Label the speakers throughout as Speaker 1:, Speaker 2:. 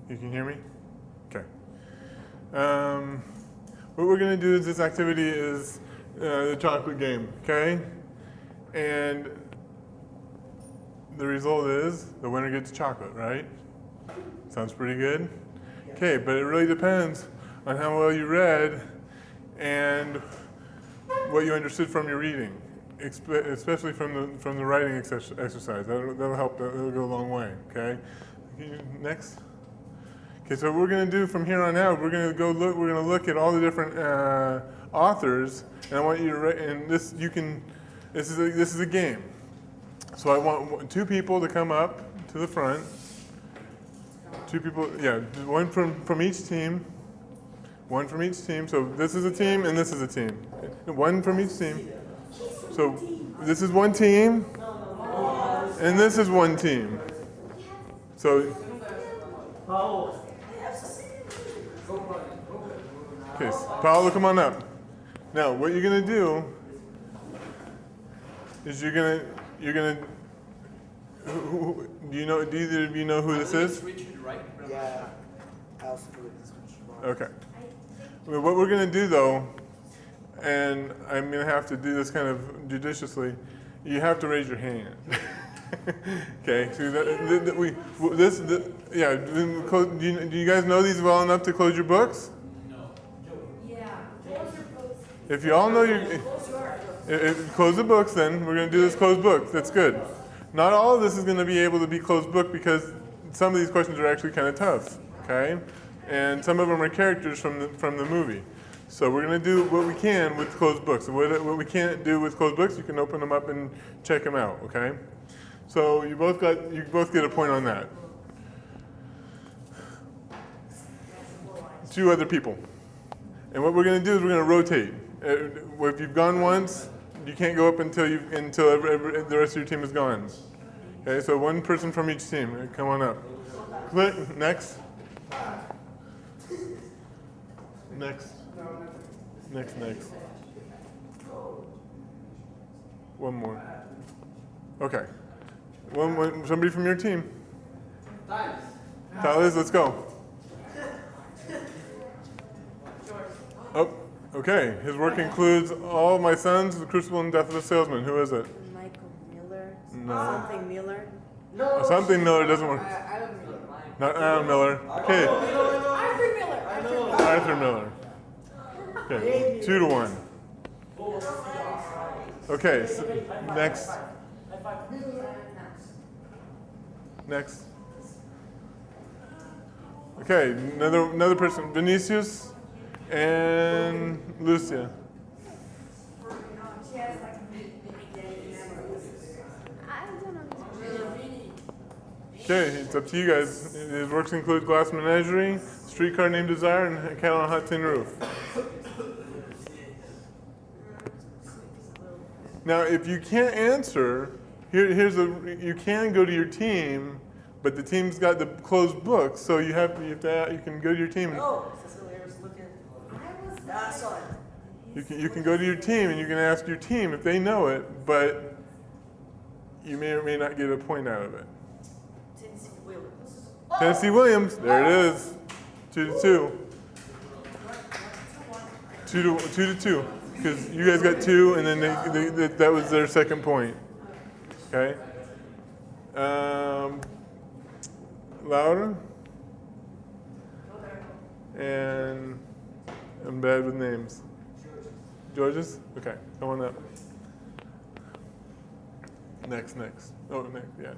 Speaker 1: You can hear me? Okay. What we're going to do is this activity is the chocolate game, okay? And the result is the winner gets chocolate, right? Sounds pretty good? Okay, but it really depends on how well you read and what you understood from your reading, especially from the writing exercise. That'll help. That'll go a long way. Okay. Next. Okay, so what we're going to do from here on out, we're going to look at all the different authors, and I want you to write. And this is a game. So I want two people to come up to the front. Two people, yeah, one from each team. One from each team. So this is a team and this is a team. One from each team. So this is one team and this is one team. So okay, Paolo, come on up. Now what you're gonna do is you're gonna do either of you know who this is?
Speaker 2: Yeah.
Speaker 1: Okay. Well, what we're going to do, though, and I'm going to have to do this kind of judiciously, you have to raise your hand. Okay. So do you guys know these well enough to close your books?
Speaker 3: No.
Speaker 4: Yeah. Close your books.
Speaker 1: If you all know close the books, then we're going to do this closed book. That's good. Not all of this is going to be able to be closed book because some of these questions are actually kind of tough. Okay. And some of them are characters from the movie. So we're going to do what we can with closed books. What we can't do with closed books, you can open them up and check them out, okay? So you both get a point on that. Two other people. And what we're going to do is we're going to rotate. If you've gone once, you can't go up until the rest of your team is gone. Okay, so one person from each team. Come on up. Click. Next. Next. One more. Okay. Somebody from your team. Tyler, let's go. Oh, okay. His work includes All My Sons, The Crucible, and Death of a Salesman. Who is it?
Speaker 4: Michael Miller.
Speaker 1: No.
Speaker 4: Something Miller.
Speaker 1: Something Miller doesn't work.
Speaker 3: Adam Miller.
Speaker 1: Not Adam Miller. Okay.
Speaker 4: Arthur Miller.
Speaker 1: Arthur Miller. Okay, 2-1. Okay, so next. Okay, another person, Vinicius and Lucia. Okay, it's up to you guys. His works include Glass Menagerie, Streetcar Named Desire, and A Cat on a Hot Tin Roof. Now, if you can't answer, you can go to your team, but the team's got the closed book, so you can go to your team. You can go to your team and you can ask your team if they know it, but you may or may not get a point out of it. Tennessee Williams, there it is. 2-2. 2-2. Because you guys got 2, and then that was their second point. Okay. Laura. And I'm bad with names. Georges? Okay, come on up. Next. Oh, next. Yeah,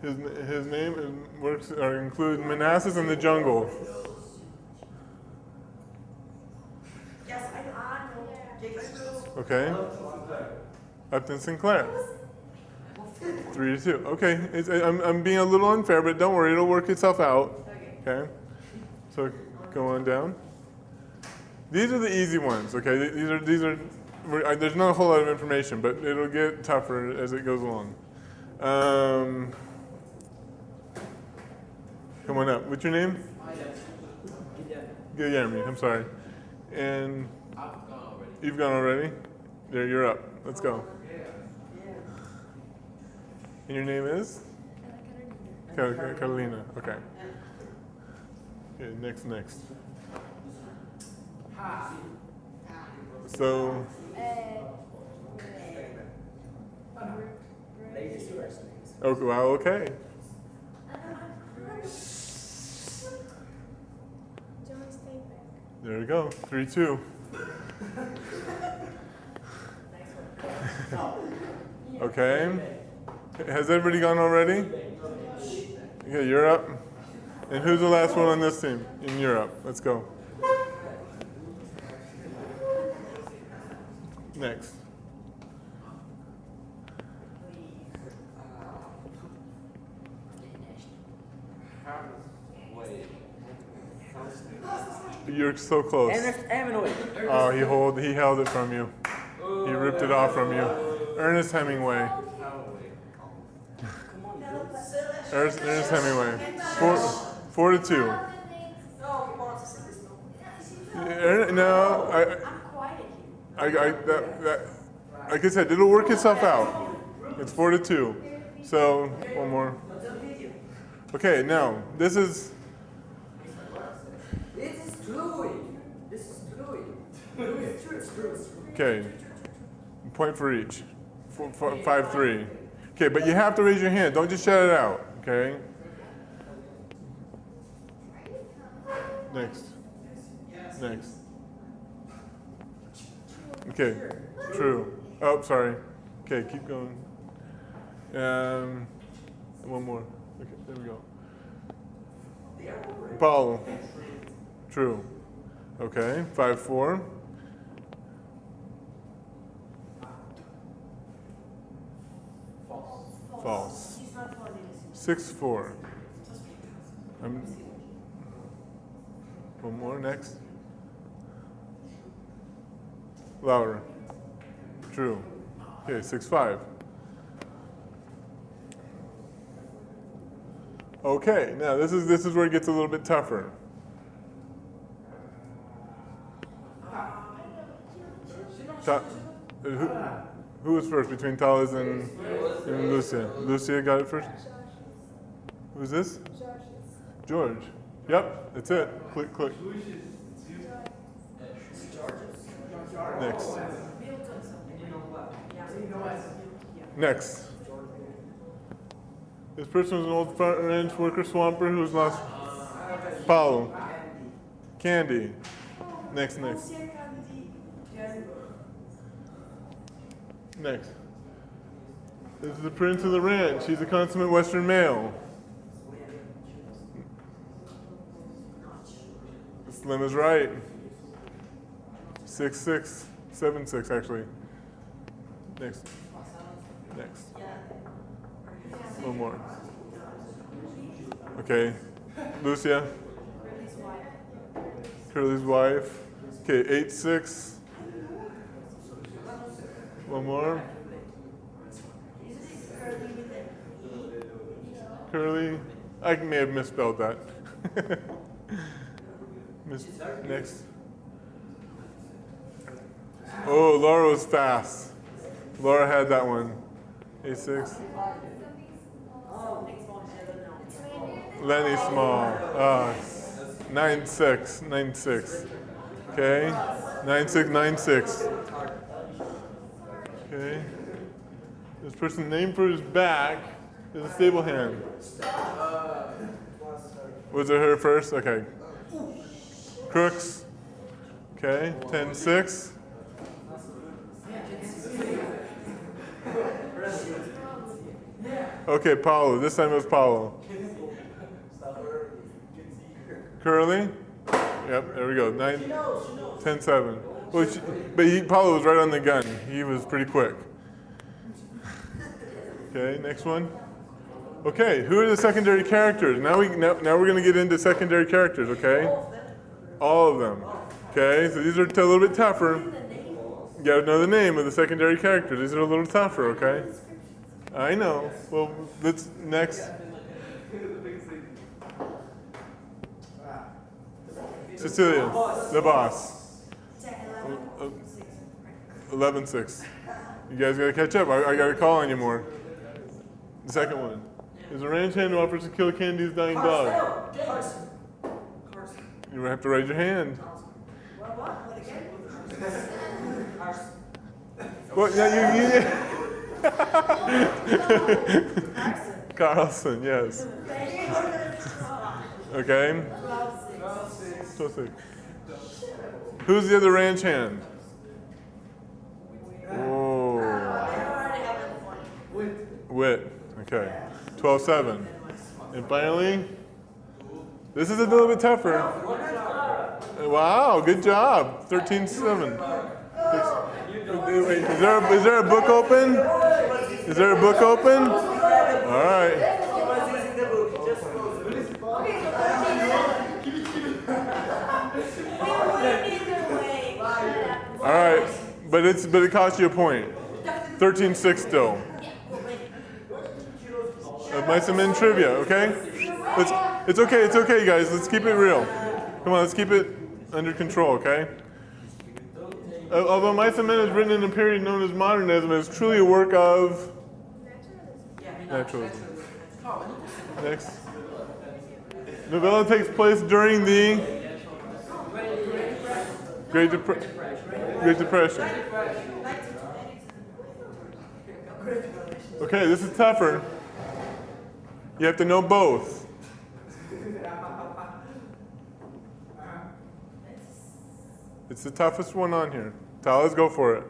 Speaker 1: next. His name and works include Manassas and the Jungle. Okay. Upton Sinclair. 3-2. Okay. I'm being a little unfair, but don't worry, it'll work itself out. Okay. So go on down. These are the easy ones. Okay. These are. There's not a whole lot of information, but it'll get tougher as it goes along. Come on up. What's your name? Guillermo. I'm sorry. And you've gone already? There, you're up. Let's go. And your name is? Carolina. Okay. Okay, next. So, okay, wow, okay. There you go, 3-2. Okay. Has everybody gone already? Okay, you're up. And who's the last one on this team? In Europe. Let's go. Next. You're so close. Oh, he held it from you. He ripped it off from you. Ernest Hemingway. Ernest Hemingway. 4-2. No, like I said, it'll work itself out. It's 4-2. So one more. Okay, now this is. Okay, point for each. 5-3. Okay, but you have to raise your hand. Don't just shout it out. Okay. Next. Okay, true. Oh, sorry. Okay, keep going. One more. Okay, there we go. Paulo. True. Okay, 5-4. False. 6-4. One more, next. Laura. True. Okay, 6-5. Okay, now this is where it gets a little bit tougher. Who was first between Thales and Lucia? Lucia got it first? Who's this? George. Yep, that's it. Click. Next. This person was an old front-range worker swamper who's lost. Paulo. Candy. Next. This is the prince of the ranch. He's a consummate Western male. Slim is right. 6-6, 7-6 actually. Next. One more. Okay. Lucia. Curly's wife. Okay, 8-6. One more. Curly. I may have misspelled that. Next. Oh, Laura was fast. Laura had that one. 8-6. Lenny Small. 9-6. Okay. 9-6. Okay. This person's name for his back is a stable hand. Was it her first? Okay. Crooks. Okay. 10-6. Okay, Paulo. This time it was Paulo. Curly? Yep, there we go. 10-7. Well, Paulo was right on the gun. He was pretty quick. Okay, next one. Okay, who are the secondary characters? Now we're going to get into secondary characters, okay? All of them. Okay, so these are a little bit tougher. You got to know the name of the secondary characters. These are a little tougher, okay? I know. Well, let's next. Cecilia, the boss. 11-6. You guys got to catch up. I got to call on you more. The second one. is a ranch hand who offers to kill Candy's dying dog.
Speaker 2: Carson.
Speaker 1: You have to raise your hand. Well, yeah, Carlson, yes. Okay. 12-6. Who's the other ranch hand? Oh. Wit. Okay. 12-7. And finally, this is a little bit tougher. Wow, good job. 13-7. Is there a book open? Is there a book open? All right. All right, but it cost you a point. 13-6 still. Mice and Men trivia, okay? It's okay, guys. Let's keep it real. Come on, let's keep it under control, okay? Although Mice and Men is written in a period known as modernism, it is truly a work of naturalism. Next. Novella takes place during the Great Depression. Okay, this is tougher. You have to know both. It's the toughest one on here. Let's go for it.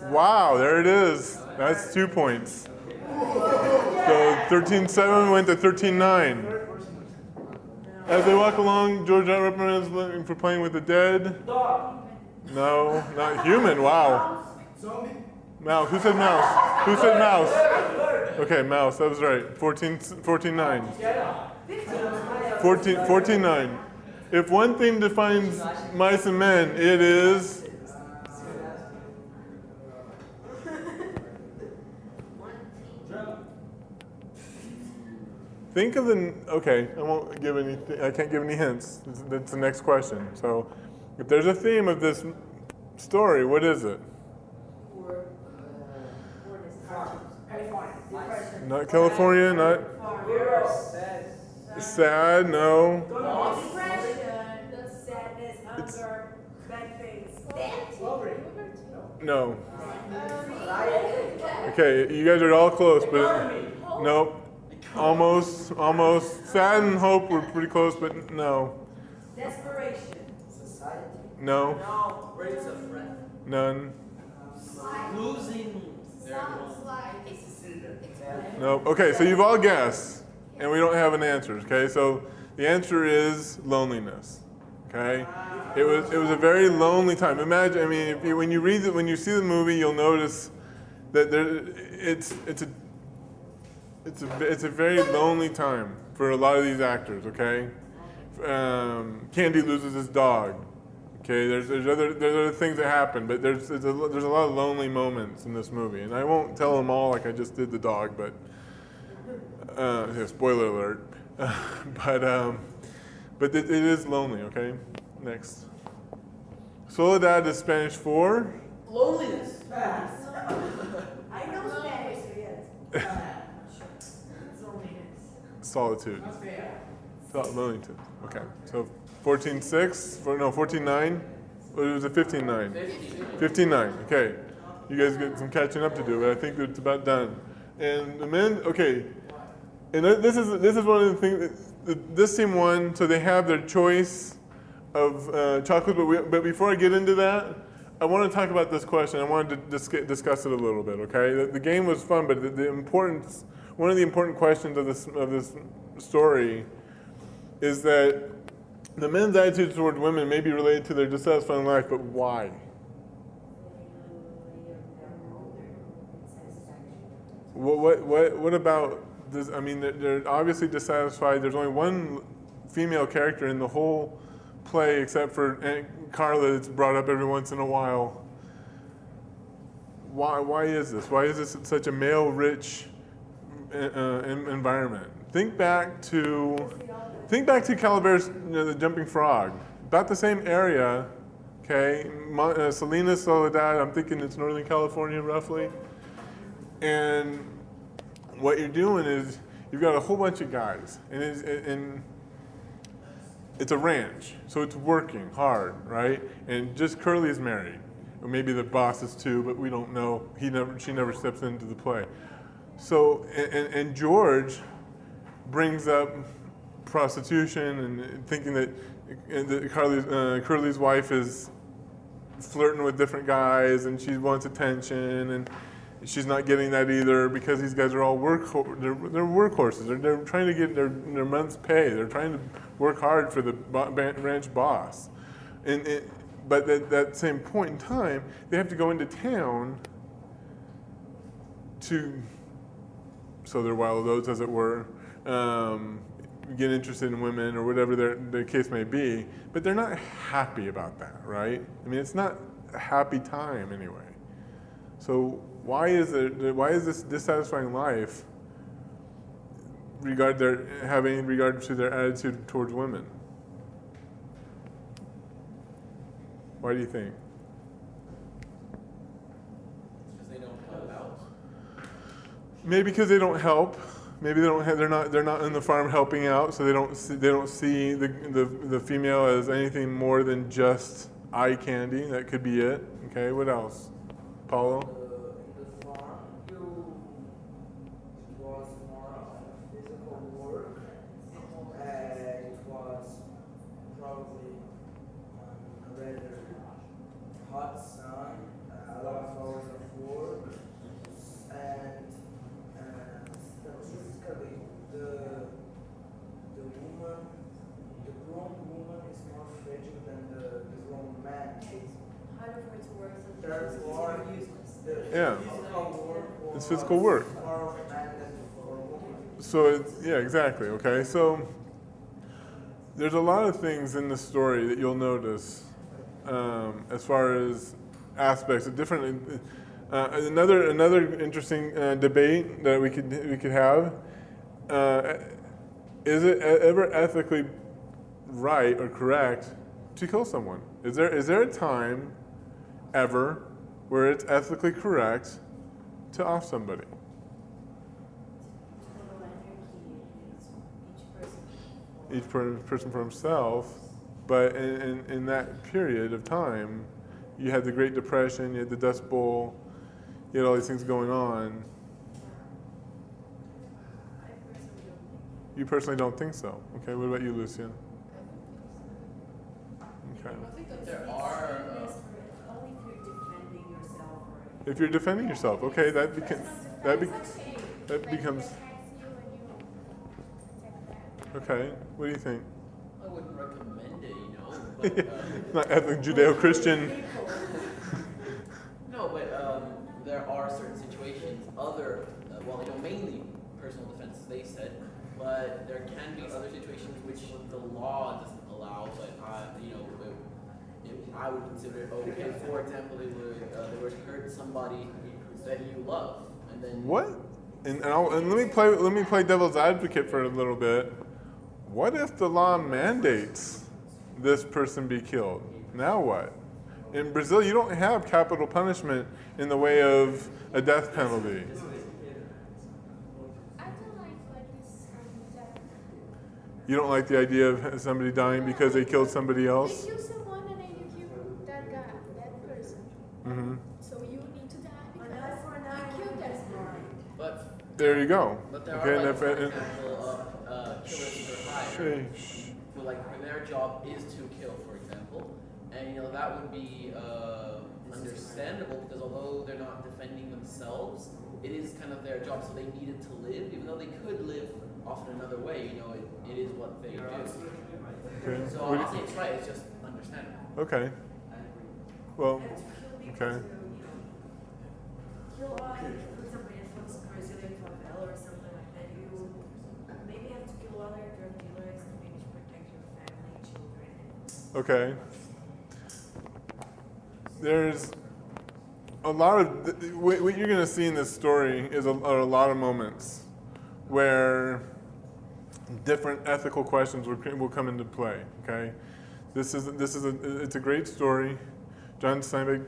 Speaker 1: Wow, there it is. That's 2 points. So 13-7 went to 13-9. As they walk along, George reprimands looking for playing with the dead. No, not human. Wow. Mouse. Who said mouse? Who said mouse? Okay, mouse. That was right. 14-9. 14-9. If one thing defines Mice and Men, it is. Think of the. Okay, I won't give any. I can't give any hints. That's the next question. So, if there's a theme of this story, what is it? Not California. Not. Sad. No. It's, no. Okay, you guys are all close, but nope. Almost. Sad and hope were pretty close, but no.
Speaker 2: Desperation. Society.
Speaker 1: No.
Speaker 2: No. Rates of breath.
Speaker 1: None.
Speaker 2: Losing.
Speaker 1: No. Okay, so you've all guessed, and we don't have an answer. Okay, so the answer is loneliness. Okay, it was a very lonely time. Imagine. I mean, when you see the movie, you'll notice that it's a very lonely time for a lot of these actors. Okay, Candy loses his dog. Okay, there's other things that happen, but there's a lot of lonely moments in this movie, and I won't tell them all like I just did the dog, but yeah, spoiler alert. But it is lonely. Okay, next. Soledad is Spanish for
Speaker 2: Loneliness.
Speaker 4: I know Spanish, so yes.
Speaker 1: solitude. Loneliness. Okay, so 14-6. No, 14-9. What was it? 15-9. 15-9. Okay, you guys get some catching up to do, but I think it's about done. And the men. Okay, and this is one of the things. This team won, so they have their choice of chocolate. But before I get into that, I want to talk about this question. I wanted to discuss it a little bit. Okay, the game was fun, but one of the important questions of this story is that the men's attitude towards women may be related to their dissatisfying life, but why? What about this? I mean, they're obviously dissatisfied. There's only one female character in the whole play, except for Aunt Carla, that's brought up every once in a while. Why is this? Why is this such a male-rich environment? Think back to Calaveras, the Jumping Frog. About the same area, okay? Salinas, Soledad, I'm thinking it's Northern California roughly. And what you're doing is you've got a whole bunch of guys, and it's a ranch, so it's working hard, right? And just Curly's married, or maybe the boss is too, but we don't know. She never steps into the play. So, and George brings up prostitution and thinking that Curly's wife is flirting with different guys and she wants attention, and she's not getting that either because these guys are all they're workhorses. They're trying to get their month's pay. They're trying to work hard for the ranch boss. But at that same point in time, they have to go into town to sow their wild oats, as it were, get interested in women or whatever their case may be. But they're not happy about that, right? I mean, it's not a happy time anyway. So why is this dissatisfying life have any regard to their attitude towards women? Why do you think?
Speaker 2: Because they don't help out.
Speaker 1: Maybe because they don't help. Maybe they're not in the farm helping out, so they don't see the female as anything more than just eye candy. That could be it. Okay, what else? Paulo?
Speaker 2: In the farm, it was more of physical work. It was probably a rather hot sun, a lot of hours of work, and statistically, the grown woman is more fragile than the grown man.
Speaker 4: Harder for it to work, so
Speaker 2: Therefore,
Speaker 4: they're useless.
Speaker 1: Yeah.
Speaker 2: physical work
Speaker 1: It's physical work.
Speaker 2: was more of man than for a woman.
Speaker 1: So yeah, exactly. Okay, so there's a lot of things in the story that you'll notice as far as aspects of different. Another interesting debate that we could have: is it ever ethically right or correct to kill someone? Is there a time ever where it's ethically correct to off somebody? Each person for himself, but in that period of time, you had the Great Depression, you had the Dust Bowl, you had all these things going on. You personally don't think so. Okay, what about you, Lucia? Okay.
Speaker 2: There are.
Speaker 4: Only if you're defending yourself.
Speaker 1: If you're defending yourself, okay, that becomes. Okay, what do you think?
Speaker 2: I wouldn't recommend it, but
Speaker 1: Not ethnic Judeo-Christian.
Speaker 2: no, but there are certain situations, mainly personal defense, they said, but there can be other situations which the law doesn't allow. But I would consider it okay. For example, they would hurt somebody that you love, and then
Speaker 1: What? And let me play devil's advocate for a little bit. What if the law mandates this person be killed? Now what? In Brazil, you don't have capital punishment in the way of a death penalty.
Speaker 3: I don't like this death.
Speaker 1: You don't like the idea of somebody dying because they killed somebody else?
Speaker 3: They kill someone and then you kill that guy, that person.
Speaker 1: Mm-hmm.
Speaker 3: So you need to die
Speaker 4: An
Speaker 3: because
Speaker 4: eye for an eye,
Speaker 3: you killed that person.
Speaker 2: but
Speaker 1: There you go.
Speaker 2: there
Speaker 1: Okay,
Speaker 2: are
Speaker 1: and
Speaker 2: for
Speaker 1: if-
Speaker 2: example killers for hire. Who their job is to kill, for example, and that would be understandable because although they're not defending themselves, it is kind of their job, so they needed to live, even though they could live off in another way. It is what they do.
Speaker 1: Okay.
Speaker 2: So I'm not saying it's right; it's just understandable.
Speaker 1: Okay. Well,
Speaker 4: and to kill people
Speaker 1: okay.
Speaker 4: to, kill, for example, if it's Brazilian favela or something like that, you maybe have to kill other drug dealers and maybe to protect your family, children.
Speaker 1: Okay. There's a lot of what you're going to see in this story is are a lot of moments where different ethical questions will come into play. Okay, it's a great story. John Steinbeck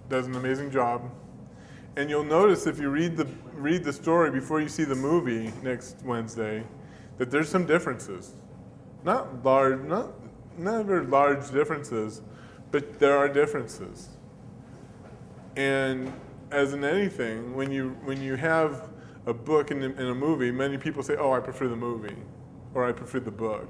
Speaker 1: does an amazing job, And you'll notice if you read the story before you see the movie next Wednesday, that there's some differences. Not very large differences, but there are differences. And as in anything, when you have a book and a movie, many people say, "Oh, I prefer the movie," or "I prefer the book,"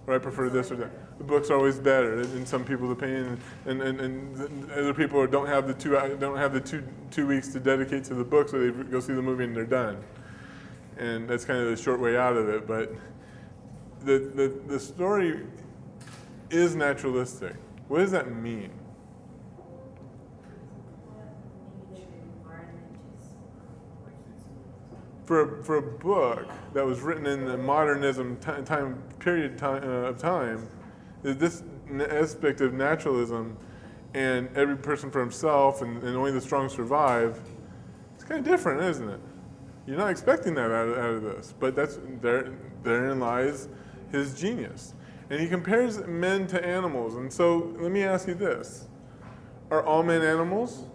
Speaker 1: or "I prefer this or that." The book's always better in some people's opinion, and other people don't have the 2 weeks to dedicate to the book, so they go see the movie and they're done. And that's kind of the short way out of it. But the story is naturalistic. What does that mean? For a book that was written in the modernism period of time, this aspect of naturalism and every person for himself and only the strong survive, it's kind of different, isn't it? You're not expecting that out of this, but therein lies his genius. And he compares men to animals. And so let me ask you this. Are all men animals?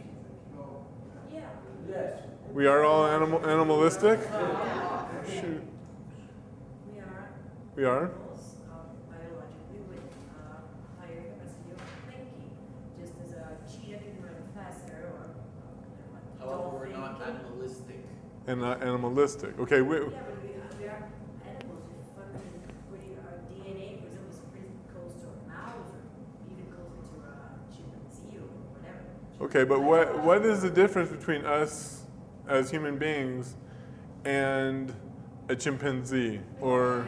Speaker 4: Yeah.
Speaker 2: Yes.
Speaker 1: We are all animalistic? Shoot. We are?
Speaker 4: Animals, biologically with higher capacity of thinking. Just as a cheetah can run faster or
Speaker 2: However, we're
Speaker 4: dolphin
Speaker 2: not
Speaker 4: can-
Speaker 2: animalistic.
Speaker 1: And not animalistic. Okay,
Speaker 4: Yeah, but we are animals with fucking pretty, our DNA, for example, is pretty close to a mouse or even closer to a chimpanzee or whatever.
Speaker 1: okay, but what is the difference between us as human beings and a chimpanzee or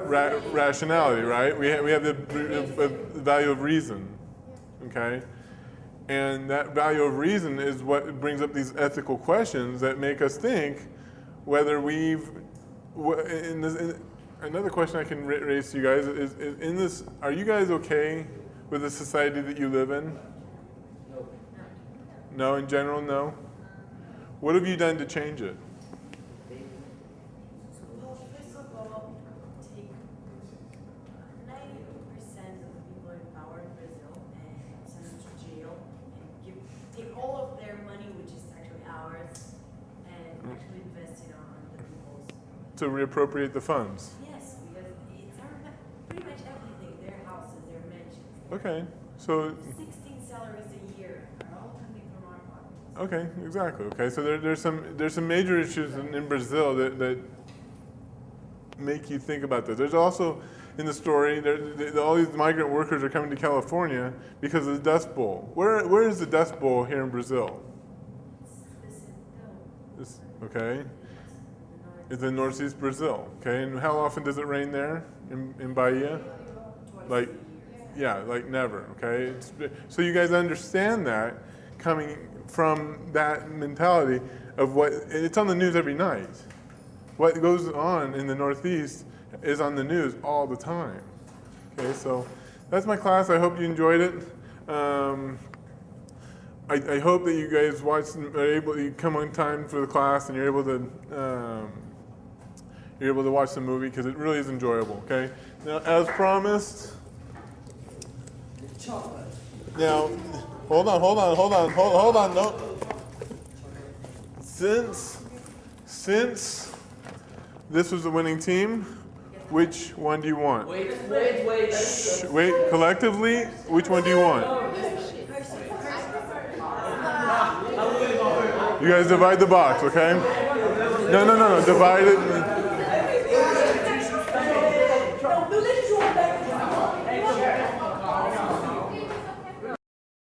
Speaker 1: rationality, right? We have the value of reason, okay? And that value of reason is what brings up these ethical questions that make us think whether another question I can raise to you guys is in this, are you guys okay with the society that you live in?
Speaker 2: No.
Speaker 1: No, in general, no? What have you done to change it?
Speaker 4: Well, first of all, take 90% of the people in power in Brazil and send them to jail and take all of their money, which is actually ours, and actually invest it on the people's.
Speaker 1: To reappropriate the funds?
Speaker 4: Yes, because it's pretty much everything, their houses, their mansions.
Speaker 1: Okay, so
Speaker 4: 16 salaries a year are all coming from our pockets.
Speaker 1: okay, exactly. Okay, so there's some major issues in Brazil that make you think about this. There's also in the story all these migrant workers are coming to California because of the Dust Bowl. Where is the Dust Bowl here in Brazil? Okay, it's in northeast Brazil. Okay, and how often does it rain there in Bahia? Like, yeah, like never. Okay, so you guys understand that coming from that mentality of what it's on the news every night. What goes on in the Northeast is on the news all the time. Okay, so that's my class. I hope you enjoyed it. I hope that you guys you come on time for the class and you're able to watch the movie because it really is enjoyable. Okay. Now, as promised. Now, hold on. No. Since this was the winning team, which one do you want?
Speaker 2: Wait.
Speaker 1: Wait, collectively, which one do you want? You guys divide the box, okay? No. Divide it.